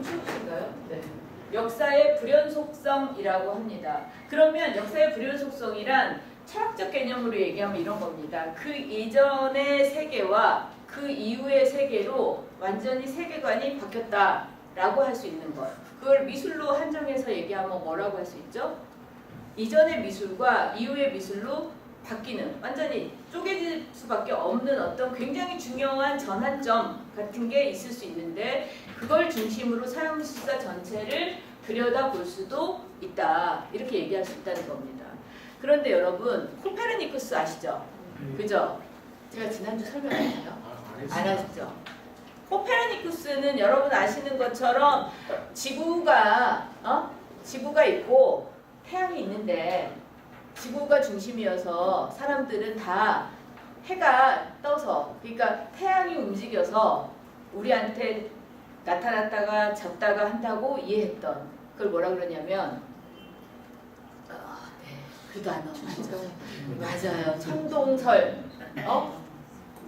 추우신가요? 네. 역사의 불연속성이라고 합니다. 그러면 역사의 불연속성이란 철학적 개념으로 얘기하면 이런 겁니다. 그 이전의 세계와 그 이후의 세계로 완전히 세계관이 바뀌었다라고 할 수 있는 것. 그걸 미술로 한정해서 얘기하면 뭐라고 할 수 있죠? 이전의 미술과 이후의 미술로 바뀌는, 완전히 쪼개질 수밖에 없는 어떤 굉장히 중요한 전환점 같은 게 있을 수 있는데, 그걸 중심으로 서양시사 전체를 들여다볼 수도 있다, 이렇게 얘기할 수 있다는 겁니다. 그런데 여러분, 코페르니쿠스 아시죠? 그죠? 제가 지난주 설명했나요? 안 하시죠? 코페르니쿠스는 여러분 아시는 것처럼 지구가 있고 태양이 있는데, 지구가 중심이어서 사람들은 다 해가 떠서, 그러니까 태양이 움직여서 우리한테 나타났다가 졌다가 한다고 이해했던, 그걸 뭐라 그러냐면 그 단어 맞아요. 천동설.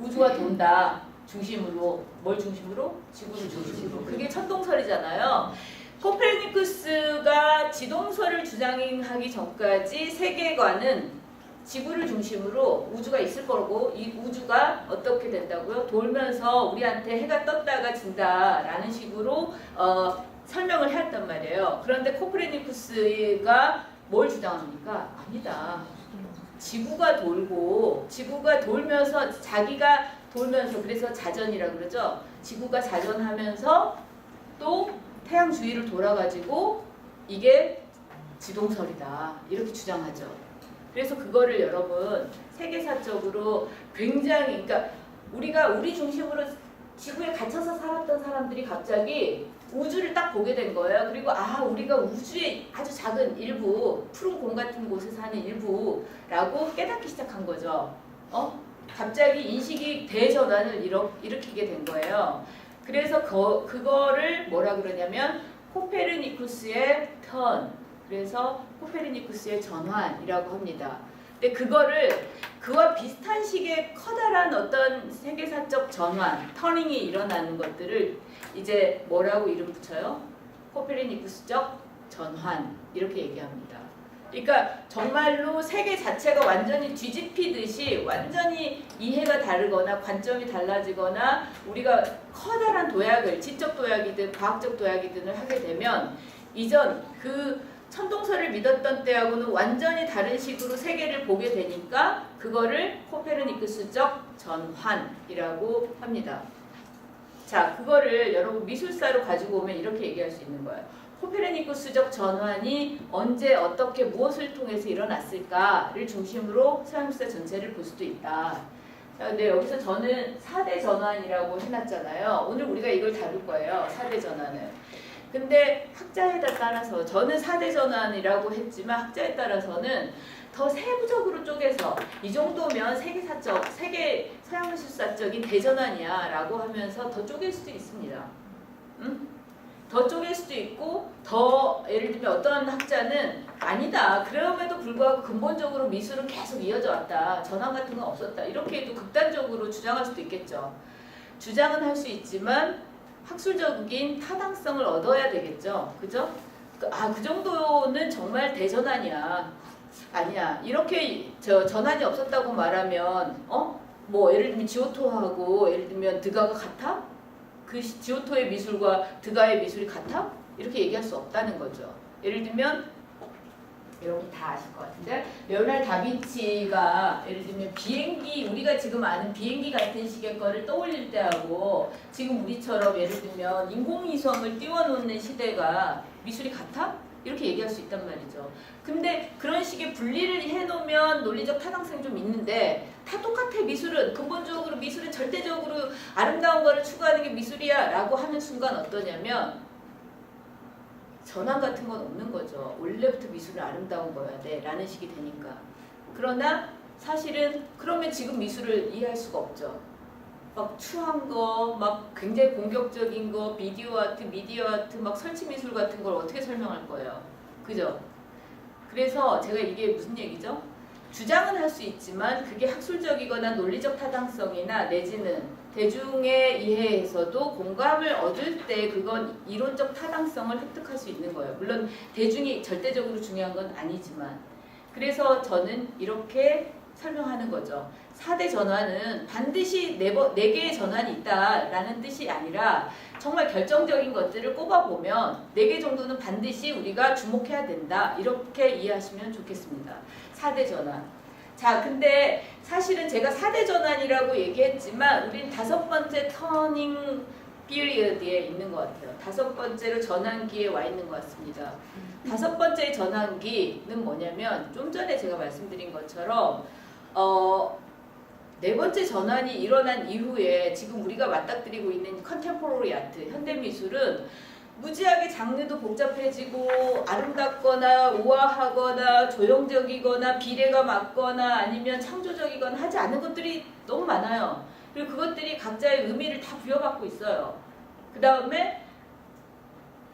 우주가 돈다 중심으로. 뭘 중심으로? 지구를 중심으로. 그게 천동설이잖아요. 코페르니쿠스가 지동설을 주장하기 전까지 세계관은 지구를 중심으로 우주가 있을 거고, 이 우주가 어떻게 된다고요? 돌면서 우리한테 해가 떴다가 진다라는 식으로 설명을 했단 말이에요. 그런데 코페르니쿠스가 뭘 주장합니까? 아니다. 지구가 돌고, 지구가 돌면서, 자기가 돌면서, 그래서 자전이라고 그러죠. 지구가 자전하면서 또 태양 주위를 돌아가지고 이게 지동설이다, 이렇게 주장하죠. 그래서 그거를 여러분 세계사적으로 굉장히, 그러니까 우리가 우리 중심으로 지구에 갇혀서 살았던 사람들이 갑자기 우주를 딱 보게 된 거예요. 그리고 우리가 우주의 아주 작은 일부, 푸른 공 같은 곳에 사는 일부라고 깨닫기 시작한 거죠. 갑자기 인식이 대전환을 일으키게 된 거예요. 그래서 그거를 뭐라 그러냐면 코페르니쿠스의 턴, 그래서 코페르니쿠스의 전환이라고 합니다. 근데 그거를 그와 비슷한 식의 커다란 어떤 세계사적 전환, 터닝이 일어나는 것들을 이제 뭐라고 이름 붙여요? 코페르니쿠스적 전환, 이렇게 얘기합니다. 그러니까 정말로 세계 자체가 완전히 뒤집히듯이 완전히 이해가 다르거나 관점이 달라지거나 우리가 커다란 도약을, 지적 도약이든 과학적 도약이든 하게 되면 이전 그 천동설을 믿었던 때하고는 완전히 다른 식으로 세계를 보게 되니까 그거를 코페르니쿠스적 전환이라고 합니다. 자, 그거를 여러분 미술사로 가지고 오면 이렇게 얘기할 수 있는 거예요. 코페르니쿠스적 전환이 언제 어떻게 무엇을 통해서 일어났을까를 중심으로 서양시사 전체를 볼 수도 있다. 근데 여기서 저는 4대 전환이라고 해놨잖아요. 오늘 우리가 이걸 다룰 거예요. 4대 전환을. 근데 학자에 따라서, 저는 4대 전환이라고 했지만 학자에 따라서는 더 세부적으로 쪼개서 이 정도면 세계사적, 서양미술사적인 대전환이야 라고 하면서 더 쪼갤 수도 있습니다. 응? 더 쪼갤 수도 있고, 더 예를 들면 어떤 학자는 아니다, 그럼에도 불구하고 근본적으로 미술은 계속 이어져 왔다, 전환 같은 건 없었다, 이렇게도 극단적으로 주장할 수도 있겠죠. 주장은 할 수 있지만 학술적인 타당성을 얻어야 되겠죠. 그죠? 그 정도는 정말 대전환이야. 아니야, 이렇게 전환이 없었다고 말하면 뭐 예를 들면 지오토하고 예를 들면 드가가 같아? 그 지오토의 미술과 드가의 미술이 같아? 이렇게 얘기할 수 없다는 거죠. 예를 들면 여러분 다 아실 것 같은데, 레오나르도 다빈치가 예를 들면 비행기, 우리가 지금 아는 비행기 같은 식의 거를 떠올릴 때하고 지금 우리처럼 예를 들면 인공위성을 띄워놓는 시대가 미술이 같아? 이렇게 얘기할 수 있단 말이죠. 근데 그런 식의 분리를 해놓으면 논리적 타당성이 좀 있는데, 다 똑같아. 미술은 근본적으로, 미술은 절대적으로 아름다운 거를 추구하는 게 미술이야 라고 하는 순간 어떠냐면 전환 같은 건 없는 거죠. 원래부터 미술은 아름다운 거야 돼 라는 식이 되니까. 그러나 사실은 그러면 지금 미술을 이해할 수가 없죠. 막 추한 거, 막 굉장히 공격적인 거, 비디오 아트, 미디어 아트, 막 설치 미술 같은 걸 어떻게 설명할 거예요. 그죠? 그래서 제가 이게 무슨 얘기죠? 주장은 할 수 있지만 그게 학술적이거나 논리적 타당성이나 내지는 대중의 이해에서도 공감을 얻을 때 그건 이론적 타당성을 획득할 수 있는 거예요. 물론 대중이 절대적으로 중요한 건 아니지만. 그래서 저는 이렇게 설명하는 거죠. 4대 전환은 반드시 4개의 전환이 있다라는 뜻이 아니라 정말 결정적인 것들을 꼽아보면 4개 정도는 반드시 우리가 주목해야 된다. 이렇게 이해하시면 좋겠습니다. 4대 전환. 자, 근데 사실은 제가 4대 전환이라고 얘기했지만 우린 5번째 터닝 피리어드에 있는 것 같아요. 5번째로 전환기에 와 있는 것 같습니다. 5번째 전환기는 뭐냐면 좀 전에 제가 말씀드린 것처럼 4번째 전환이 일어난 이후에 지금 우리가 맞닥뜨리고 있는 컨템포러리 아트, 현대미술은 무지하게 장르도 복잡해지고 아름답거나 우아하거나 조형적이거나 비례가 맞거나 아니면 창조적이거나 하지 않은 것들이 너무 많아요. 그리고 그것들이 각자의 의미를 다 부여받고 있어요. 그 다음에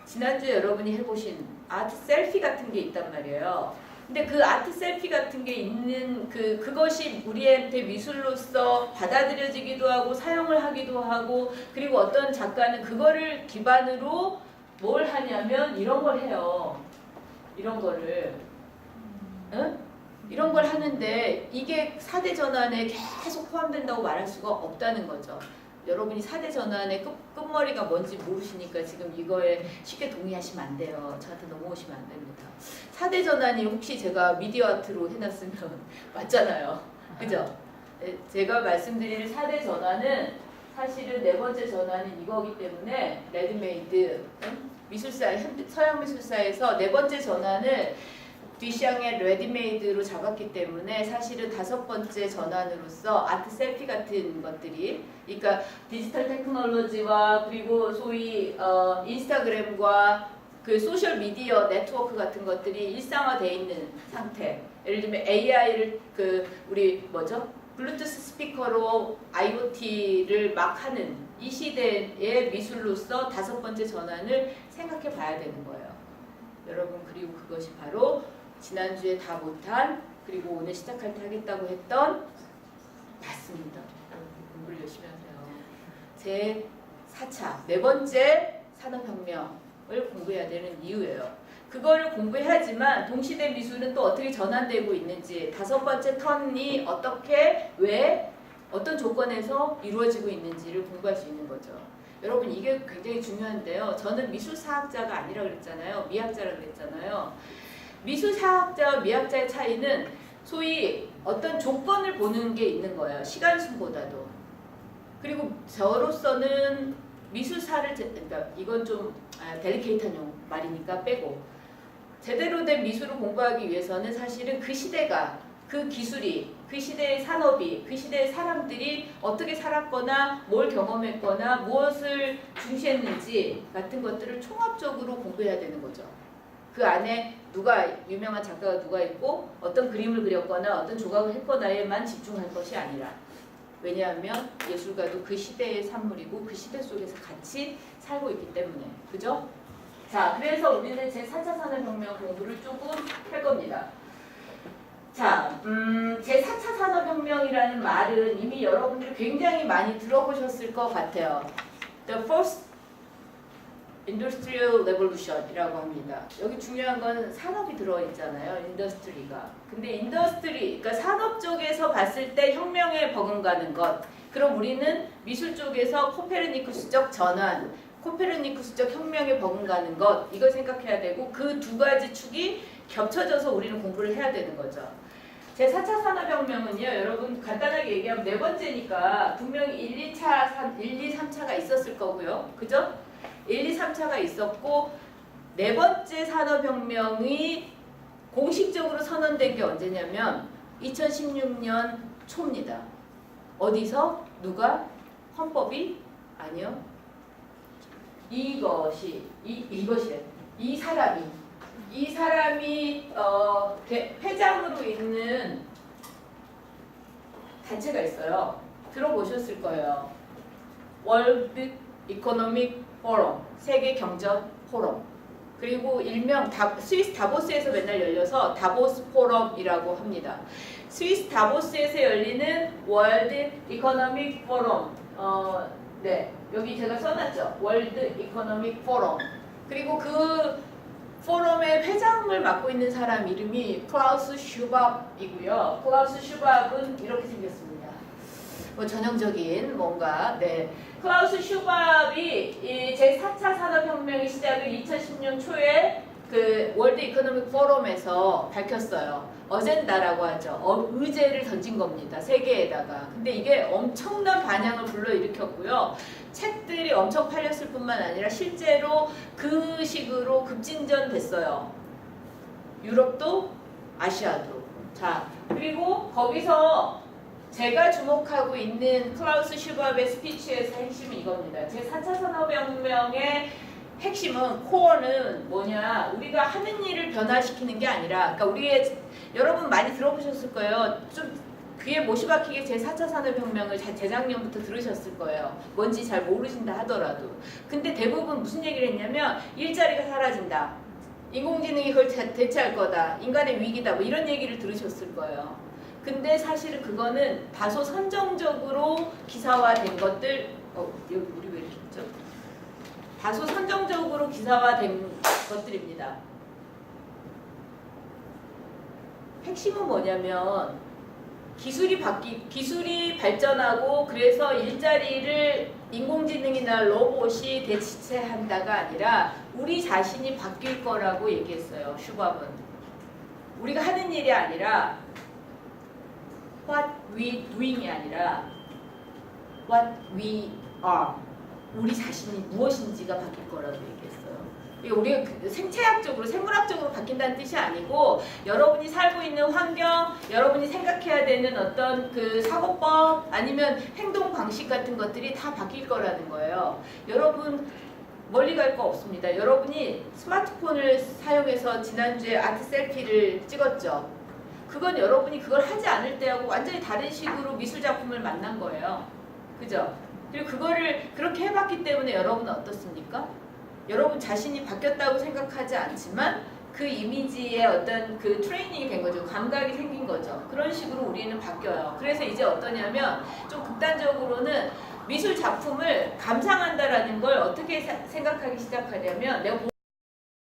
지난주에 여러분이 해보신 아트 셀피 같은 게 있단 말이에요. 근데 그 아트 셀피 같은 게 있는 그것이 우리한테 미술로서 받아들여지기도 하고 사용을 하기도 하고 그리고 어떤 작가는 그거를 기반으로 뭘 하냐면 이런 걸 해요. 이런 거를. 응? 이런 걸 하는데 이게 4대 전환에 계속 포함된다고 말할 수가 없다는 거죠. 여러분이 4대 전환의 끝머리가 뭔지 모르시니까 지금 이거에 쉽게 동의하시면 안 돼요. 저한테 넘어오시면 안 됩니다. 4대 전환이 혹시 제가 미디어 아트로 해놨으면 맞잖아요. 그죠? 제가 말씀드릴 4대 전환은 사실은 4번째 전환은 이거기 때문에 레드메이드 미술사, 서양 미술사에서 4번째 전환을 뒤샹의 레디메이드로 잡았기 때문에 사실은 5번째 전환으로서 아트 셀피 같은 것들이 그러니까 디지털 테크놀로지와 그리고 소위 인스타그램과 그 소셜 미디어 네트워크 같은 것들이 일상화되어 있는 상태. 예를 들면 AI를 우리 블루투스 스피커로 IoT를 막 하는 이 시대의 미술로서 5번째 전환을 생각해 봐야 되는 거예요. 여러분 그리고 그것이 바로 지난주에 다 못한 그리고 오늘 시작할 때 하겠다고 했던 맞습니다. 공부를 열심히 하세요. 제 4차 4번째 산업혁명을 공부해야 되는 이유예요. 그거를 공부해야지만 동시대 미술은 또 어떻게 전환되고 있는지 5번째 턴이 어떻게 왜 어떤 조건에서 이루어지고 있는지를 공부할 수 있는 거죠. 여러분 이게 굉장히 중요한데요. 저는 미술사학자가 아니라 그랬잖아요. 미학자라 그랬잖아요. 미술사학자와 미학자의 차이는 소위 어떤 조건을 보는 게 있는 거예요. 시간순보다도. 그리고 저로서는 미술사를 그러니까 이건 좀 델리케이트한 말이니까 빼고 제대로 된 미술을 공부하기 위해서는 사실은 그 시대가 그 기술이 그 시대의 산업이 그 시대의 사람들이 어떻게 살았거나 뭘 경험했거나 무엇을 중시했는지 같은 것들을 총합적으로 공부해야 되는 거죠. 그 안에 누가 유명한 작가가 누가 있고 어떤 그림을 그렸거나 어떤 조각을 했거나에만 집중할 것이 아니라 왜냐하면 예술가도 그 시대의 산물이고 그 시대 속에서 같이 살고 있기 때문에 그죠? 자, 그래서 우리는 제4차 산업혁명 공부를 조금 할 겁니다. 자, 제4차 산업혁명이라는 말은 이미 여러분들이 굉장히 많이 들어보셨을 것 같아요. The First Industrial Revolution이라고 합니다. 여기 중요한 건 산업이 들어있잖아요. 인더스트리가. 근데 인더스트리, 그러니까 산업 쪽에서 봤을 때 혁명에 버금가는 것. 그럼 우리는 미술 쪽에서 코페르니쿠스적 전환, 코페르니쿠스적 혁명에 버금가는 것. 이걸 생각해야 되고 그 두 가지 축이 겹쳐져서 우리는 공부를 해야 되는 거죠. 제4차 산업혁명은요. 여러분 간단하게 얘기하면 4번째니까 분명히 1, 2, 3차가 있었을 거고요. 그죠? 1, 2, 3차가 있었고 4번째 산업혁명이 공식적으로 선언된 게 언제냐면 2016년 초입니다. 어디서? 누가? 헌법이? 아니요. 이것이래. 이 사람이 회장으로 있는 단체가 있어요. 들어보셨을 거예요. 월드 이코노믹 포럼, 세계 경제 포럼. 그리고 일명 스위스 다보스에서 맨날 열려서 다보스 포럼이라고 합니다. 스위스 다보스에서 열리는 월드 이코노믹 포럼. 네, 여기 제가 써놨죠. 월드 이코노믹 포럼. 그리고 그 포럼의 회장을 맡고 있는 사람 이름이 클라우스 슈밥이고요. 클라우스 슈밥은 이렇게 생겼습니다. 뭐 전형적인 뭔가 네. 클라우스 슈밥이 이 제4차 산업혁명의 시작을 2010년 초에 그 월드 이코노믹 포럼에서 밝혔어요. 어젠다라고 하죠. 의제를 던진 겁니다. 세계에다가. 근데 이게 엄청난 반향을 불러일으켰고요. 책들이 엄청 팔렸을 뿐만 아니라 실제로 그 식으로 급진전됐어요. 유럽도 아시아도. 자, 그리고 거기서 제가 주목하고 있는 클라우스 슈밥의 스피치에서 핵심은 이겁니다. 제4차 산업혁명의 핵심은 코어는 뭐냐? 우리가 하는 일을 변화시키는 게 아니라, 그러니까 우리의 여러분 많이 들어보셨을 거예요. 좀 귀에 못이 박히게 제4차 산업혁명을 재작년부터 들으셨을 거예요. 뭔지 잘 모르신다 하더라도. 근데 대부분 무슨 얘기를 했냐면 일자리가 사라진다. 인공지능이 그걸 대체할 거다. 인간의 위기다. 뭐 이런 얘기를 들으셨을 거예요. 근데 사실은 그거는 다소 선정적으로 기사화된 것들. 여기 우리 왜 이렇게 있죠? 다소 선정적으로 기사화된 것들입니다. 핵심은 뭐냐면 기술이 발전하고 그래서 일자리를 인공지능이나 로봇이 대체한다가 아니라 우리 자신이 바뀔 거라고 얘기했어요. 슈밥은. 우리가 하는 일이 아니라 what we doing이 아니라 what we are. 우리 자신이 무엇인지가 바뀔 거라고 얘기했어요. 이게 우리가 생체학적으로, 생물학적으로 바뀐다는 뜻이 아니고 여러분이 살고 있는 환경, 여러분이 생각해야 되는 어떤 그 사고법 아니면 행동 방식 같은 것들이 다 바뀔 거라는 거예요. 여러분 멀리 갈 거 없습니다. 여러분이 스마트폰을 사용해서 지난주에 아트 셀피를 찍었죠. 그건 여러분이 그걸 하지 않을 때하고 완전히 다른 식으로 미술 작품을 만난 거예요. 그죠? 그리고 그거를 그렇게 해봤기 때문에 여러분은 어떻습니까? 여러분 자신이 바뀌었다고 생각하지 않지만 그 이미지의 어떤 그 트레이닝이 된 거죠. 감각이 생긴 거죠. 그런 식으로 우리는 바뀌어요. 그래서 이제 어떠냐면 좀 극단적으로는 미술 작품을 감상한다라는 걸 어떻게 생각하기 시작하냐면 내가